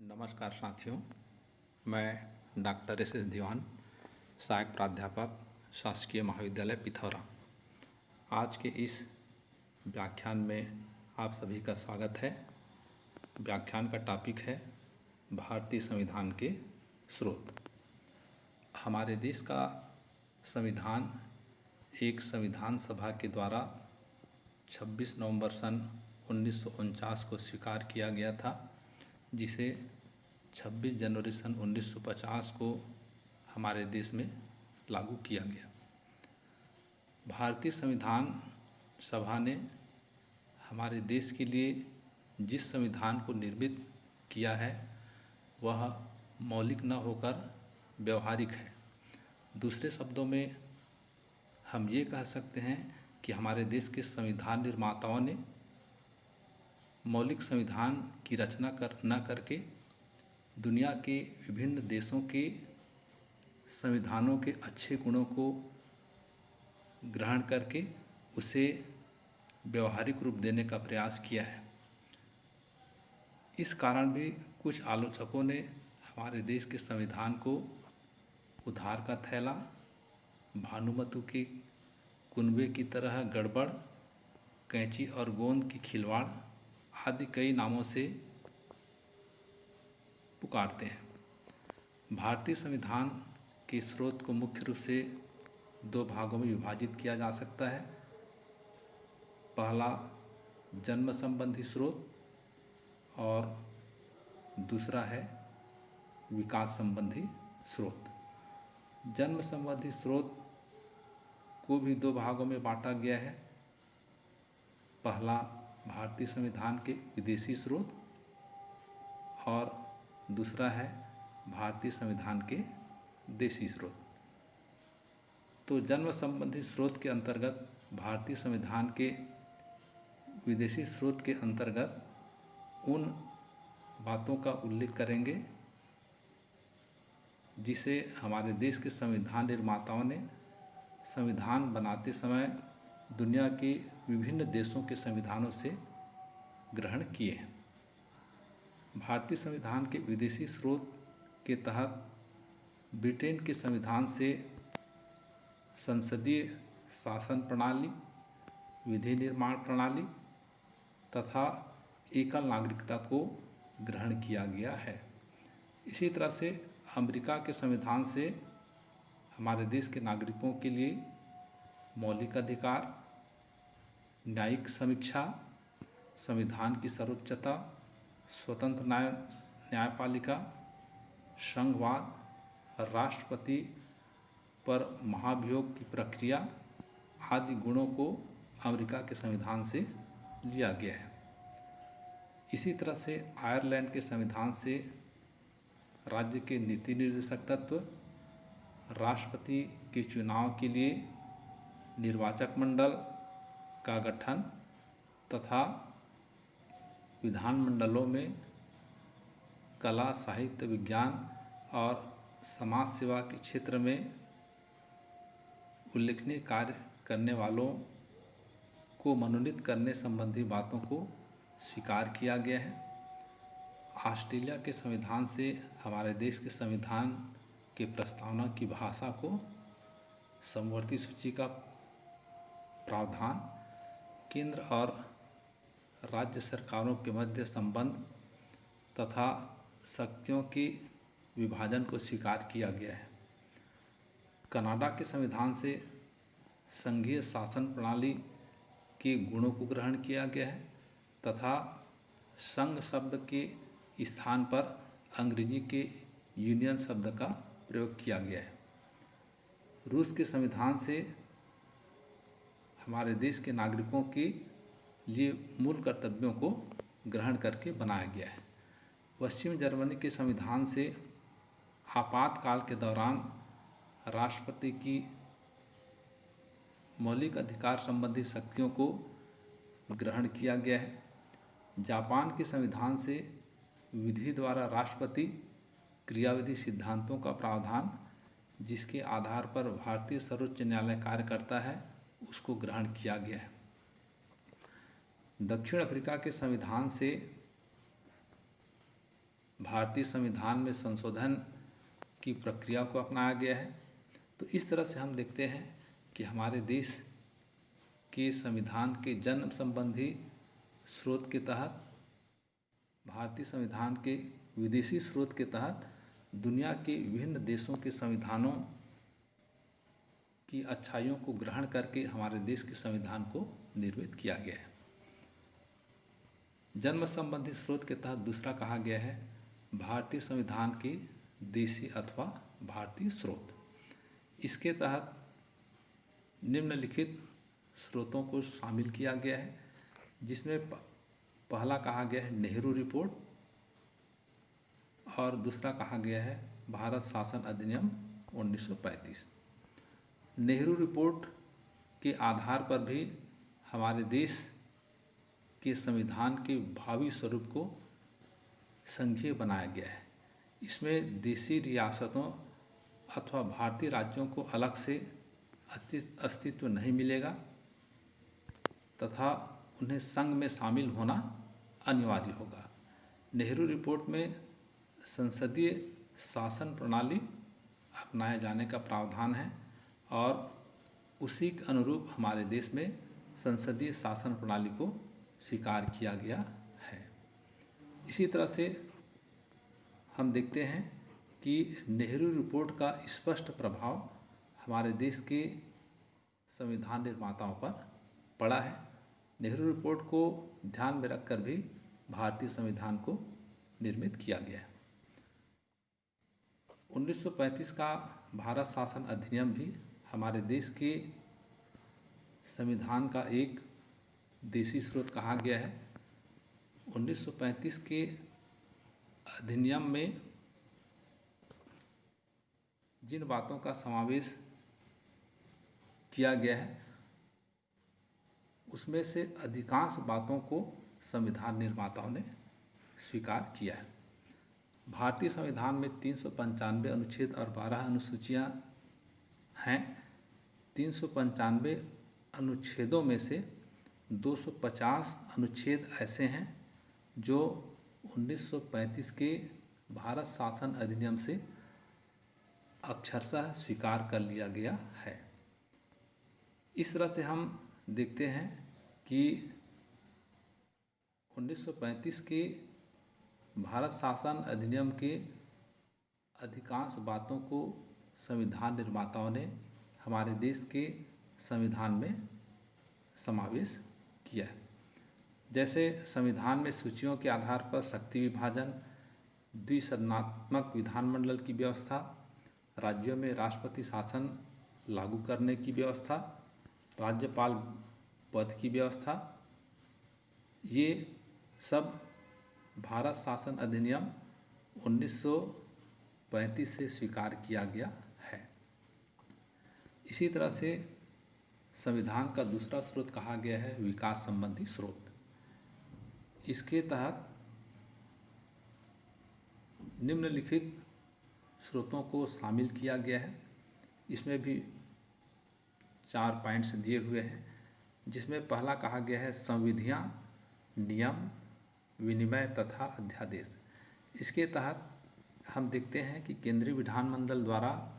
नमस्कार साथियों, मैं डॉक्टर एस एस दीवान, सहायक प्राध्यापक, शासकीय महाविद्यालय पिथौरा। आज के इस व्याख्यान में आप सभी का स्वागत है। व्याख्यान का टॉपिक है भारतीय संविधान के स्रोत। हमारे देश का संविधान एक संविधान सभा के द्वारा 26 नवंबर सन 1949 को स्वीकार किया गया था, जिसे 26 जनवरी सन 1950 को हमारे देश में लागू किया गया। भारतीय संविधान सभा ने हमारे देश के लिए जिस संविधान को निर्मित किया है वह मौलिक न होकर व्यवहारिक है। दूसरे शब्दों में हम ये कह सकते हैं कि हमारे देश के संविधान निर्माताओं ने मौलिक संविधान की रचना न करके दुनिया के विभिन्न देशों के संविधानों के अच्छे गुणों को ग्रहण करके उसे व्यवहारिक रूप देने का प्रयास किया है। इस कारण भी कुछ आलोचकों ने हमारे देश के संविधान को उधार का थैला, भानुमतु के कुनबे की तरह गड़बड़, कैंची और गोंद की खिलवाड़ आदि कई नामों से पुकारते हैं। भारतीय संविधान के स्रोत को मुख्य रूप से दो भागों में विभाजित किया जा सकता है। पहला जन्म संबंधी स्रोत और दूसरा है विकास संबंधी स्रोत। जन्म संबंधी स्रोत को भी दो भागों में बांटा गया है। पहला भारतीय संविधान के विदेशी स्रोत और दूसरा है भारतीय संविधान के देशी स्रोत। तो जन्म संबंधी स्रोत के अंतर्गत भारतीय संविधान के विदेशी स्रोत के अंतर्गत उन बातों का उल्लेख करेंगे जिसे हमारे देश के संविधान निर्माताओं ने संविधान बनाते समय दुनिया के विभिन्न देशों के संविधानों से ग्रहण किए हैं। भारतीय संविधान के विदेशी स्रोत के तहत ब्रिटेन के संविधान से संसदीय शासन प्रणाली, विधि निर्माण प्रणाली तथा एकल नागरिकता को ग्रहण किया गया है। इसी तरह से अमेरिका के संविधान से हमारे देश के नागरिकों के लिए मौलिक अधिकार, न्यायिक समीक्षा, संविधान की सर्वोच्चता, स्वतंत्र न्यायपालिका, संघवाद, राष्ट्रपति पर महाभियोग की प्रक्रिया आदि गुणों को अमेरिका के संविधान से लिया गया है। इसी तरह से आयरलैंड के संविधान से राज्य के नीति निर्देशक तत्व, राष्ट्रपति के चुनाव के लिए निर्वाचक मंडल का गठन तथा विधानमंडलों में कला, साहित्य, विज्ञान और समाज सेवा के क्षेत्र में उल्लेखनीय कार्य करने वालों को मनोनीत करने संबंधी बातों को स्वीकार किया गया है। ऑस्ट्रेलिया के संविधान से हमारे देश के संविधान के प्रस्तावना की भाषा को समवर्ती सूची का प्रावधान, केंद्र और राज्य सरकारों के मध्य संबंध तथा शक्तियों के विभाजन को स्वीकार किया गया है। कनाडा के संविधान से संघीय शासन प्रणाली के गुणों को ग्रहण किया गया है तथा संघ शब्द के स्थान पर अंग्रेजी के यूनियन शब्द का प्रयोग किया गया है। रूस के संविधान से हमारे देश के नागरिकों के लिए मूल कर्तव्यों को ग्रहण करके बनाया गया है। पश्चिम जर्मनी के संविधान से आपातकाल के दौरान राष्ट्रपति की मौलिक अधिकार संबंधी शक्तियों को ग्रहण किया गया है। जापान के संविधान से विधि द्वारा राष्ट्रपति क्रियाविधि सिद्धांतों का प्रावधान, जिसके आधार पर भारतीय सर्वोच्च न्यायालय कार्य करता है, उसको ग्रहण किया गया है। दक्षिण अफ्रीका के संविधान से भारतीय संविधान में संशोधन की प्रक्रिया को अपनाया गया है। तो इस तरह से हम देखते हैं कि हमारे देश के संविधान के जन्म संबंधी स्रोत के तहत, भारतीय संविधान के विदेशी स्रोत के तहत दुनिया के विभिन्न देशों के संविधानों की अच्छाइयों को ग्रहण करके हमारे देश के संविधान को निर्मित किया गया है। जन्म संबंधी स्रोत के तहत दूसरा कहा गया है भारतीय संविधान के देशी अथवा भारतीय स्रोत। इसके तहत निम्नलिखित स्रोतों को शामिल किया गया है, जिसमें पहला कहा गया है नेहरू रिपोर्ट और दूसरा कहा गया है भारत शासन अधिनियम 1935। नेहरू रिपोर्ट के आधार पर भी हमारे देश के संविधान के भावी स्वरूप को संघीय बनाया गया है। इसमें देशी रियासतों अथवा भारतीय राज्यों को अलग से अस्तित्व नहीं मिलेगा तथा उन्हें संघ में शामिल होना अनिवार्य होगा। नेहरू रिपोर्ट में संसदीय शासन प्रणाली अपनाए जाने का प्रावधान है और उसी के अनुरूप हमारे देश में संसदीय शासन प्रणाली को स्वीकार किया गया है। इसी तरह से हम देखते हैं कि नेहरू रिपोर्ट का स्पष्ट प्रभाव हमारे देश के संविधान निर्माताओं पर पड़ा है। नेहरू रिपोर्ट को ध्यान में रखकर भी भारतीय संविधान को निर्मित किया गया है। 1935 का भारत शासन अधिनियम भी हमारे देश के संविधान का एक देशी स्रोत कहा गया है। 1935 के अधिनियम में जिन बातों का समावेश किया गया है उसमें से अधिकांश बातों को संविधान निर्माताओं ने स्वीकार किया है। भारतीय संविधान में 395 अनुच्छेद और 12 अनुसूचियां हैं। 395 अनुच्छेदों में से 250 अनुच्छेद ऐसे हैं जो 1935 के भारत शासन अधिनियम से अक्षरशः स्वीकार कर लिया गया है। इस तरह से हम देखते हैं कि 1935 के भारत शासन अधिनियम के अधिकांश बातों को संविधान निर्माताओं ने हमारे देश के संविधान में समावेश किया है। जैसे संविधान में सूचियों के आधार पर शक्ति विभाजन, द्विसदनात्मक विधानमंडल की व्यवस्था, राज्यों में राष्ट्रपति शासन लागू करने की व्यवस्था, राज्यपाल पद की व्यवस्था, ये सब भारत शासन अधिनियम 1935 से स्वीकार किया गया है। इसी तरह से संविधान का दूसरा स्रोत कहा गया है विकास संबंधी स्रोत। इसके तहत निम्नलिखित स्रोतों को शामिल किया गया है। इसमें भी 4 पॉइंट्स दिए हुए हैं, जिसमें पहला कहा गया है संविधियां, नियम, विनिमय तथा अध्यादेश। इसके तहत हम देखते हैं कि केंद्रीय विधानमंडल द्वारा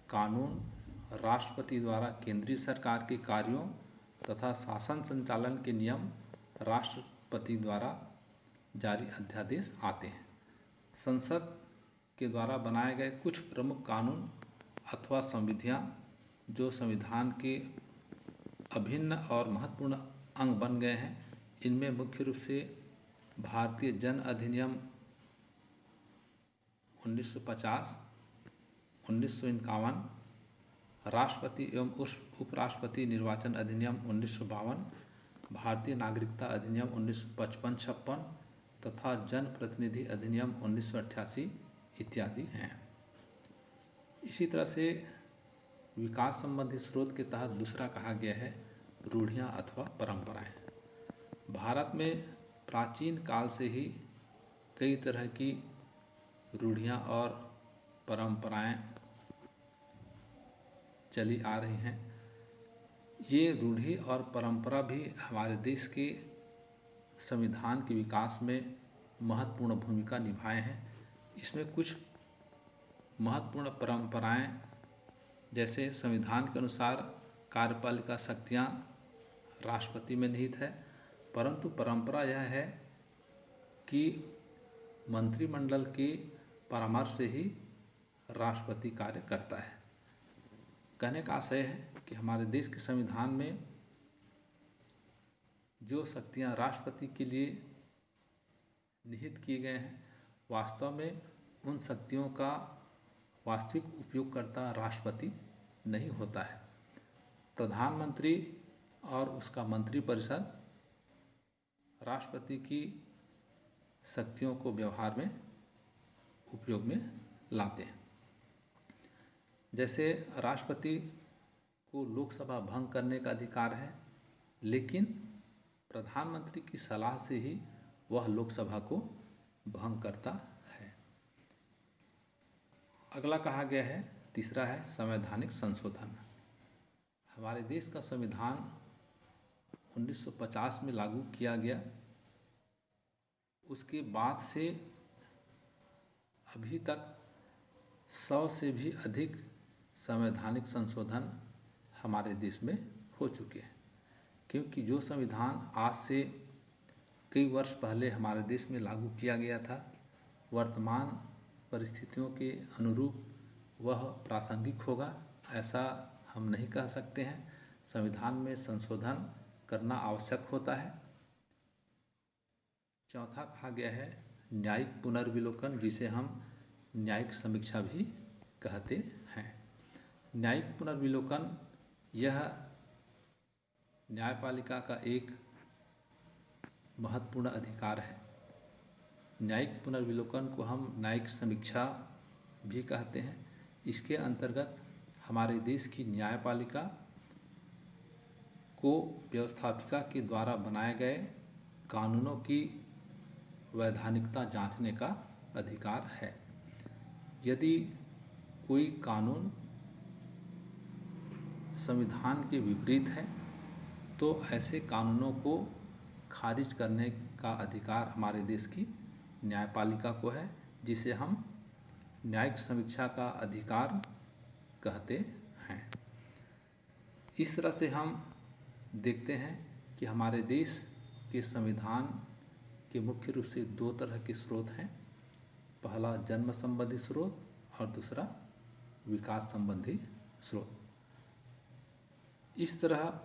कानून, राष्ट्रपति द्वारा केंद्रीय सरकार के कार्यों तथा शासन संचालन के नियम राष्ट्रपति द्वारा जारी अध्यादेश आते हैं। संसद के द्वारा बनाए गए कुछ प्रमुख कानून अथवा संविधियां जो संविधान के अभिन्न और महत्वपूर्ण अंग बन गए हैं, इनमें मुख्य रूप से भारतीय जन अधिनियम 1950, 1951, राष्ट्रपति एवं उपराष्ट्रपति निर्वाचन अधिनियम 1952, भारतीय नागरिकता अधिनियम 1955-56 तथा जन प्रतिनिधि अधिनियम 1988 इत्यादि हैं। इसी तरह से विकास संबंधी स्रोत के तहत दूसरा कहा गया है रूढ़ियाँ अथवा परंपराएं। भारत में प्राचीन काल से ही कई तरह की रूढ़ियाँ और परंपराएं चली आ रही हैं। ये रूढ़ी और परंपरा भी हमारे देश के संविधान के विकास में महत्वपूर्ण भूमिका निभाए हैं। इसमें कुछ महत्वपूर्ण परंपराएं, जैसे संविधान के अनुसार कार्यपालिका शक्तियां राष्ट्रपति में निहित है, परंतु परंपरा यह है कि मंत्रिमंडल के परामर्श से ही राष्ट्रपति कार्य करता है। कहने का आशय है कि हमारे देश के संविधान में जो शक्तियां राष्ट्रपति के लिए निहित किए गए हैं, वास्तव में उन शक्तियों का वास्तविक उपयोगकर्ता राष्ट्रपति नहीं होता है। प्रधानमंत्री और उसका मंत्रिपरिषद राष्ट्रपति की शक्तियों को व्यवहार में उपयोग में लाते हैं। जैसे राष्ट्रपति को लोकसभा भंग करने का अधिकार है, लेकिन प्रधानमंत्री की सलाह से ही वह लोकसभा को भंग करता है। अगला कहा गया है, तीसरा है संवैधानिक संशोधन। हमारे देश का संविधान 1950 में लागू किया गया। उसके बाद से अभी तक 100 से भी अधिक संवैधानिक संशोधन हमारे देश में हो चुके हैं, क्योंकि जो संविधान आज से कई वर्ष पहले हमारे देश में लागू किया गया था, वर्तमान परिस्थितियों के अनुरूप वह प्रासंगिक होगा, ऐसा हम नहीं कह सकते हैं। संविधान में संशोधन करना आवश्यक होता है। चौथा कहा गया है न्यायिक पुनर्विलोकन, जिसे हम न्यायिक समीक्षा भी कहते हैं। न्यायिक पुनर्विलोकन यह न्यायपालिका का एक महत्वपूर्ण अधिकार है। न्यायिक पुनर्विलोकन को हम न्यायिक समीक्षा भी कहते हैं। इसके अंतर्गत हमारे देश की न्यायपालिका को व्यवस्थापिका के द्वारा बनाए गए कानूनों की वैधानिकता जांचने का अधिकार है। यदि कोई कानून संविधान के विपरीत है तो ऐसे कानूनों को खारिज करने का अधिकार हमारे देश की न्यायपालिका को है, जिसे हम न्यायिक समीक्षा का अधिकार कहते हैं। इस तरह से हम देखते हैं कि हमारे देश के संविधान के मुख्य रूप से दो तरह के स्रोत हैं। पहला जन्म संबंधी स्रोत और दूसरा विकास संबंधी स्रोत। इस तरह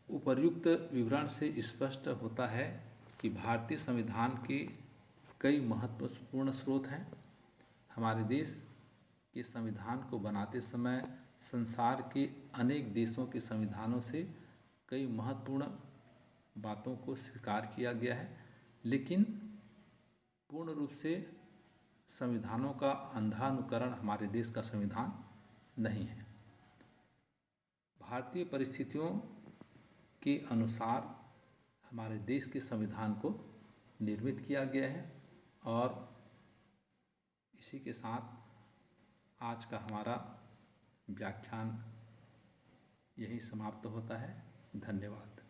उपर्युक्त विवरण से स्पष्ट होता है कि भारतीय संविधान के कई महत्वपूर्ण स्रोत हैं। हमारे देश के संविधान को बनाते समय संसार के अनेक देशों के संविधानों से कई महत्वपूर्ण बातों को स्वीकार किया गया है, लेकिन पूर्ण रूप से संविधानों का अंधा अनुकरण हमारे देश का संविधान नहीं है। भारतीय परिस्थितियों के अनुसार हमारे देश के संविधान को निर्मित किया गया है। और इसी के साथ आज का हमारा व्याख्यान यही समाप्त होता है। धन्यवाद।